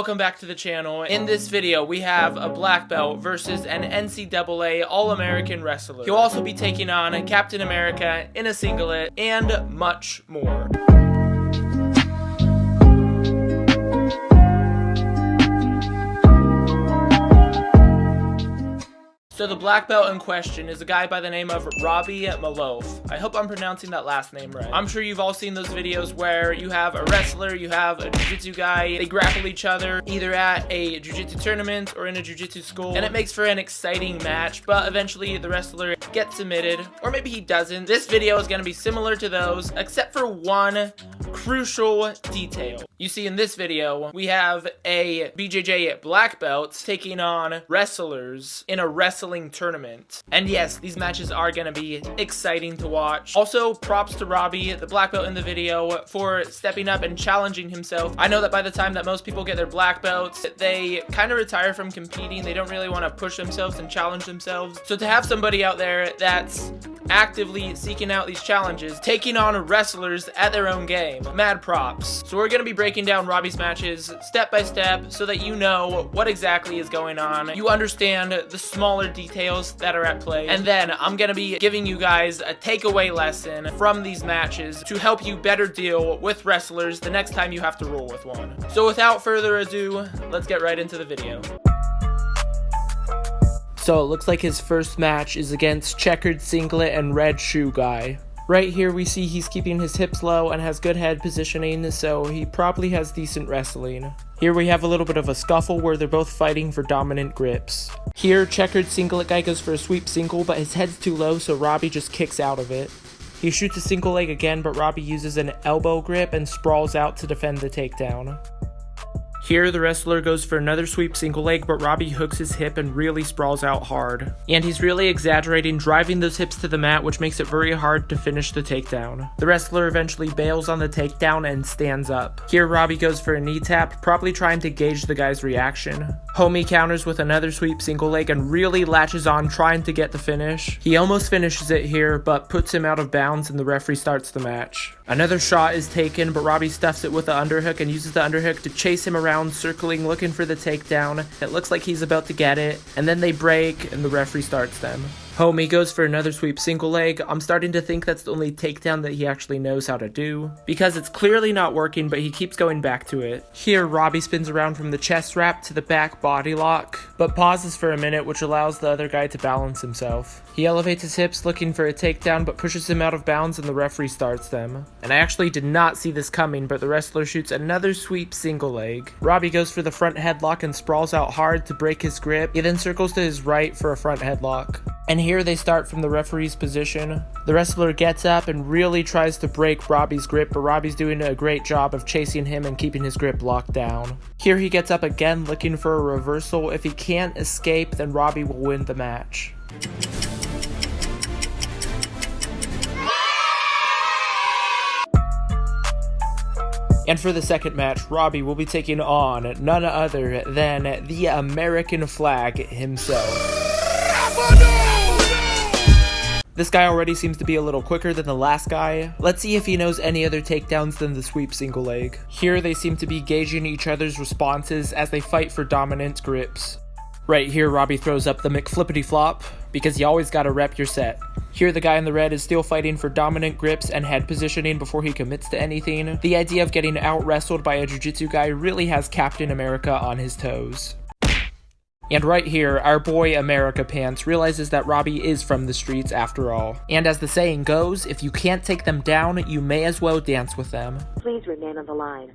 Welcome back to the channel. In this video, we have a black belt versus an NCAA All-American wrestler. He'll also be taking on Captain America in a singlet and much more. So the black belt in question is a guy by the name of Robbie Malouf. I hope I'm pronouncing that last name right. I'm sure you've all seen those videos where you have a wrestler, you have a jiu-jitsu guy, they grapple each other either at a jiu-jitsu tournament or in a jiu-jitsu school, and it makes for an exciting match, but eventually the wrestler gets submitted, or maybe he doesn't. This video is going to be similar to those, except for one crucial detail. You see, in this video, we have a BJJ black belt taking on wrestlers in a wrestling tournament. And yes, these matches are going to be exciting to watch. Also, props to Robbie, the black belt in the video, for stepping up and challenging himself. I know that by the time that most people get their black belts, they kind of retire from competing. They don't really want to push themselves and challenge themselves. So to have somebody out there that's actively seeking out these challenges, taking on wrestlers at their own game, mad props. So we're going to be breaking down Robbie's matches step by step so that you know what exactly is going on. You understand the smaller details that are at play. And then I'm going to be giving you guys a takeaway lesson from these matches to help you better deal with wrestlers the next time you have to roll with one. So without further ado, let's get right into the video. So it looks like his first match is against checkered singlet and red shoe guy. Right here we see he's keeping his hips low and has good head positioning, so he probably has decent wrestling. Here we have a little bit of a scuffle where they're both fighting for dominant grips. Here, checkered singlet guy goes for a sweep single, but his head's too low, so Robbie just kicks out of it. He shoots a single leg again, but Robbie uses an elbow grip and sprawls out to defend the takedown. Here, the wrestler goes for another sweep single leg, but Robbie hooks his hip and really sprawls out hard. And he's really exaggerating, driving those hips to the mat, which makes it very hard to finish the takedown. The wrestler eventually bails on the takedown and stands up. Here, Robbie goes for a knee tap, probably trying to gauge the guy's reaction. Homie counters with another sweep single leg and really latches on, trying to get the finish. He almost finishes it here, but puts him out of bounds and the referee starts the match. Another shot is taken, but Robbie stuffs it with the underhook and uses the underhook to chase him around, circling, looking for the takedown. It looks like he's about to get it, and then they break, and the referee starts them. Homie goes for another sweep single leg. I'm starting to think that's the only takedown that he actually knows how to do, because it's clearly not working, but he keeps going back to it. Here, Robbie spins around from the chest wrap to the back body lock, but pauses for a minute, which allows the other guy to balance himself. He elevates his hips looking for a takedown, but pushes him out of bounds and the referee starts them. And I actually did not see this coming, but the wrestler shoots another sweep single leg. Robbie goes for the front headlock and sprawls out hard to break his grip. He then circles to his right for a front headlock. And here they start from the referee's position. The wrestler gets up and really tries to break Robbie's grip, but Robbie's doing a great job of chasing him and keeping his grip locked down. Here he gets up again looking for a reversal. If he can't escape, then Robbie will win the match. And for the second match, Robbie will be taking on none other than the American flag himself. This guy already seems to be a little quicker than the last guy. Let's see if he knows any other takedowns than the sweep single leg. Here they seem to be gauging each other's responses as they fight for dominant grips. Right here, Robbie throws up the McFlippity flop, because you always gotta rep your set. Here the guy in the red is still fighting for dominant grips and head positioning before he commits to anything. The idea of getting out-wrestled by a jiu-jitsu guy really has Captain America on his toes. And right here, our boy America Pants realizes that Robbie is from the streets after all. And as the saying goes, if you can't take them down, you may as well dance with them. Please remain on the line.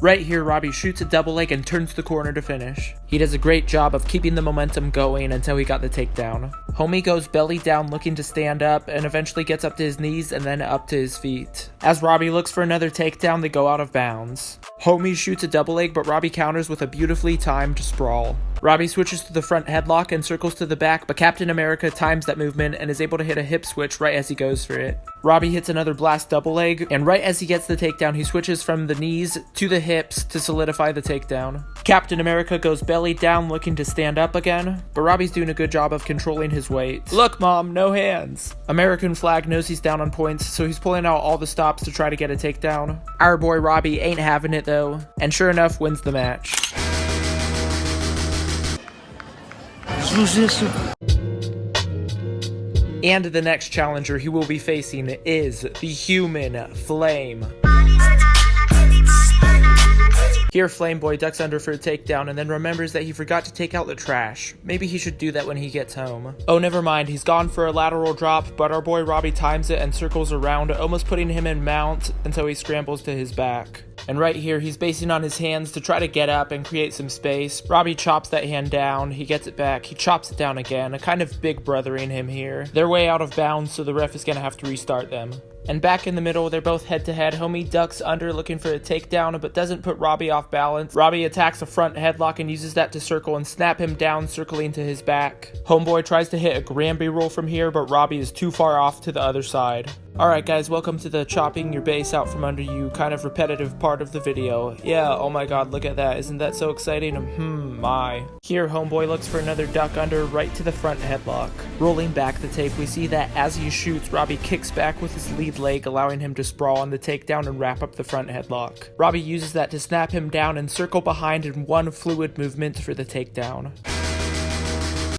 Right here, Robbie shoots a double leg and turns the corner to finish. He does a great job of keeping the momentum going until he got the takedown. Homie goes belly down looking to stand up and eventually gets up to his knees and then up to his feet. As Robbie looks for another takedown, they go out of bounds. Homie shoots a double leg, but Robbie counters with a beautifully timed sprawl. Robbie switches to the front headlock and circles to the back, but Captain America times that movement and is able to hit a hip switch right as he goes for it. Robbie hits another blast double leg, and right as he gets the takedown, he switches from the knees to the hips to solidify the takedown. Captain America goes belly down looking to stand up again, but Robbie's doing a good job of controlling his weight. Look, Mom, no hands. American Flag knows he's down on points, so he's pulling out all the stops to try to get a takedown. Our boy Robbie ain't having it though, and sure enough wins the match. And the next challenger he will be facing is the Human Flame. Here, Flameboy ducks under for a takedown and then remembers that he forgot to take out the trash. Maybe he should do that when he gets home. Oh, never mind, he's gone for a lateral drop, but our boy Robbie times it and circles around, almost putting him in mount until he scrambles to his back. And right here, he's basing on his hands to try to get up and create some space. Robbie chops that hand down, he gets it back, he chops it down again, kind of big brothering him here. They're way out of bounds, so the ref is gonna have to restart them. And back in the middle, they're both head-to-head. Homie ducks under looking for a takedown, but doesn't put Robbie off balance. Robbie attacks a front headlock and uses that to circle and snap him down, circling to his back. Homeboy tries to hit a Granby roll from here, but Robbie is too far off to the other side. Alright guys, welcome to the chopping your base out from under you kind of repetitive part of the video. Yeah, oh my god, look at that. Isn't that so exciting? My. Here, Homeboy looks for another duck under right to the front headlock. Rolling back the tape, we see that as he shoots, Robbie kicks back with his lead leg, allowing him to sprawl on the takedown and wrap up the front headlock. Robbie uses that to snap him down and circle behind in one fluid movement for the takedown.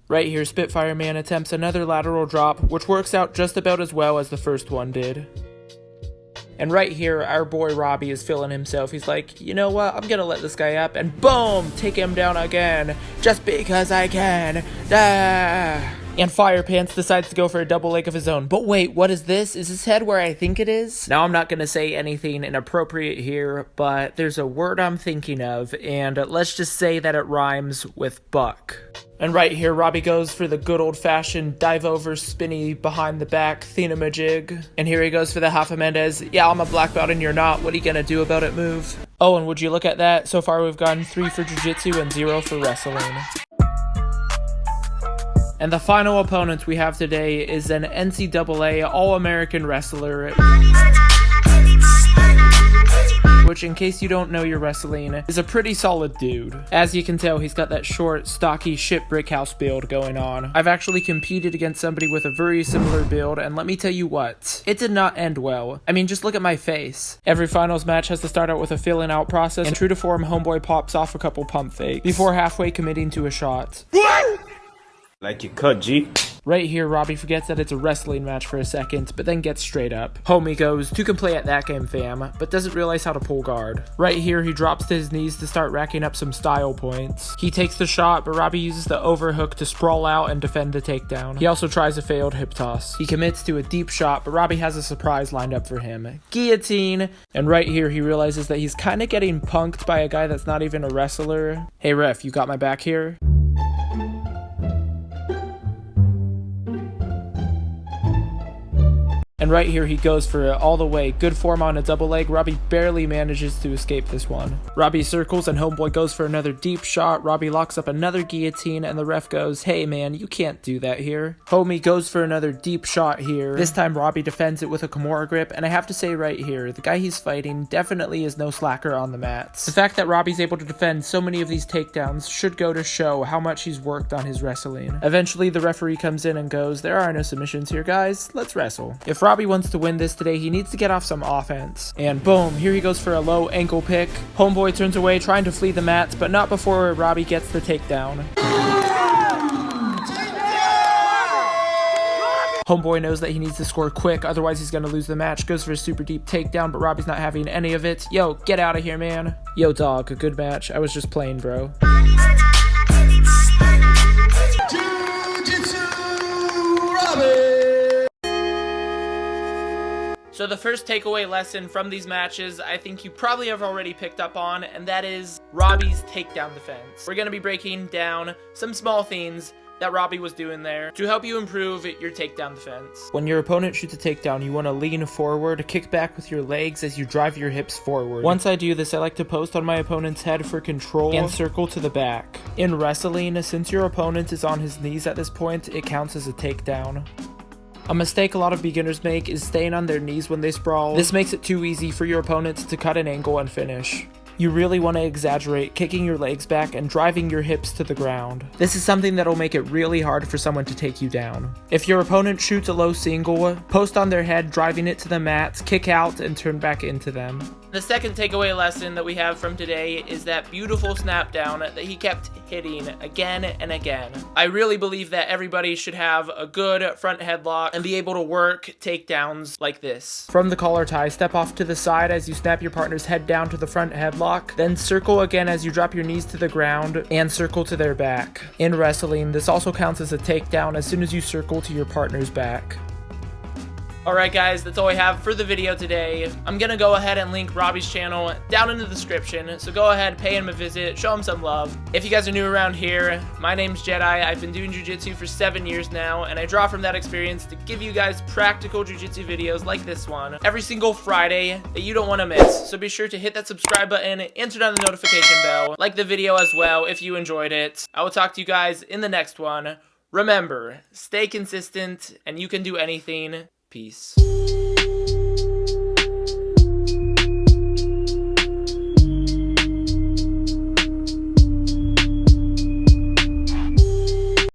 Right here, Spitfire Man attempts another lateral drop, which works out just about as well as the first one did. And right here, our boy Robbie is feeling himself. He's like, you know what, I'm gonna let this guy up, and boom, take him down again, just because I can. Ah. And Fire Pants decides to go for a double leg of his own. But wait, what is this? Is his head where I think it is? Now, I'm not going to say anything inappropriate here, but there's a word I'm thinking of, and let's just say that it rhymes with buck. And right here, Robbie goes for the good old-fashioned dive-over spinny behind-the-back thingamajig. And here he goes for the Hafa Mendez. Yeah, I'm a black belt and you're not. What are you gonna do about it move? Oh, and would you look at that? So far, we've gotten 3 for jiu-jitsu and 0 for wrestling. And the final opponent we have today is an NCAA All-American wrestler, which, in case you don't know your wrestling, is a pretty solid dude. As you can tell, he's got that short, stocky shit brick house build going on. I've actually competed against somebody with a very similar build, and let me tell you what, it did not end well. I mean, just look at my face. Every finals match has to start out with a filling out process, and true to form, Homeboy pops off a couple pump fakes before halfway committing to a shot. Like you cut, G. Right here, Robbie forgets that it's a wrestling match for a second, but then gets straight up. Homie goes, "2 can play at that game, fam," but doesn't realize how to pull guard. Right here, he drops to his knees to start racking up some style points. He takes the shot, but Robbie uses the overhook to sprawl out and defend the takedown. He also tries a failed hip toss. He commits to a deep shot, but Robbie has a surprise lined up for him. Guillotine! And right here, he realizes that he's kind of getting punked by a guy that's not even a wrestler. Hey ref, you got my back here? And right here, he goes for it all the way. Good form on a double leg. Robbie barely manages to escape this one. Robbie circles and Homeboy goes for another deep shot. Robbie locks up another guillotine and the ref goes, "Hey man, you can't do that here." Homie goes for another deep shot here. This time Robbie defends it with a Kimura grip, and I have to say right here, the guy he's fighting definitely is no slacker on the mats. The fact that Robbie's able to defend so many of these takedowns should go to show how much he's worked on his wrestling. Eventually, the referee comes in and goes, "There are no submissions here, guys. Let's wrestle." If Robbie wants to win this today, he needs to get off some offense. And boom, here he goes for a low ankle pick. Homeboy turns away, trying to flee the mats, but not before Robbie gets the takedown. Homeboy knows that he needs to score quick, otherwise he's gonna lose the match. Goes for a super deep takedown, but Robbie's not having any of it. Yo, get out of here, man. Yo, dog, a good match. I was just playing, bro. So the first takeaway lesson from these matches, I think you probably have already picked up on, and that is Robbie's takedown defense. We're going to be breaking down some small things that Robbie was doing there to help you improve your takedown defense. When your opponent shoots a takedown, you want to lean forward, kick back with your legs as you drive your hips forward. Once I do this, I like to post on my opponent's head for control and circle to the back. In wrestling, since your opponent is on his knees at this point, it counts as a takedown. A mistake a lot of beginners make is staying on their knees when they sprawl. This makes it too easy for your opponents to cut an angle and finish. You really want to exaggerate, kicking your legs back and driving your hips to the ground. This is something that'll make it really hard for someone to take you down. If your opponent shoots a low single, post on their head, driving it to the mat, kick out, and turn back into them. The second takeaway lesson that we have from today is that beautiful snap down that he kept hitting again and again. I really believe that everybody should have a good front headlock and be able to work takedowns like this. From the collar tie, step off to the side as you snap your partner's head down to the front headlock, then circle again as you drop your knees to the ground and circle to their back. In wrestling, this also counts as a takedown as soon as you circle to your partner's back. Alright guys, that's all I have for the video today. I'm gonna go ahead and link Robbie's channel down in the description, so go ahead, pay him a visit, show him some love. If you guys are new around here, my name's Jedi. I've been doing jiu-jitsu for 7 years now, and I draw from that experience to give you guys practical jiu-jitsu videos like this one every single Friday that you don't want to miss. So be sure to hit that subscribe button and turn on the notification bell. Like the video as well if you enjoyed it. I will talk to you guys in the next one. Remember, stay consistent, and you can do anything. Peace.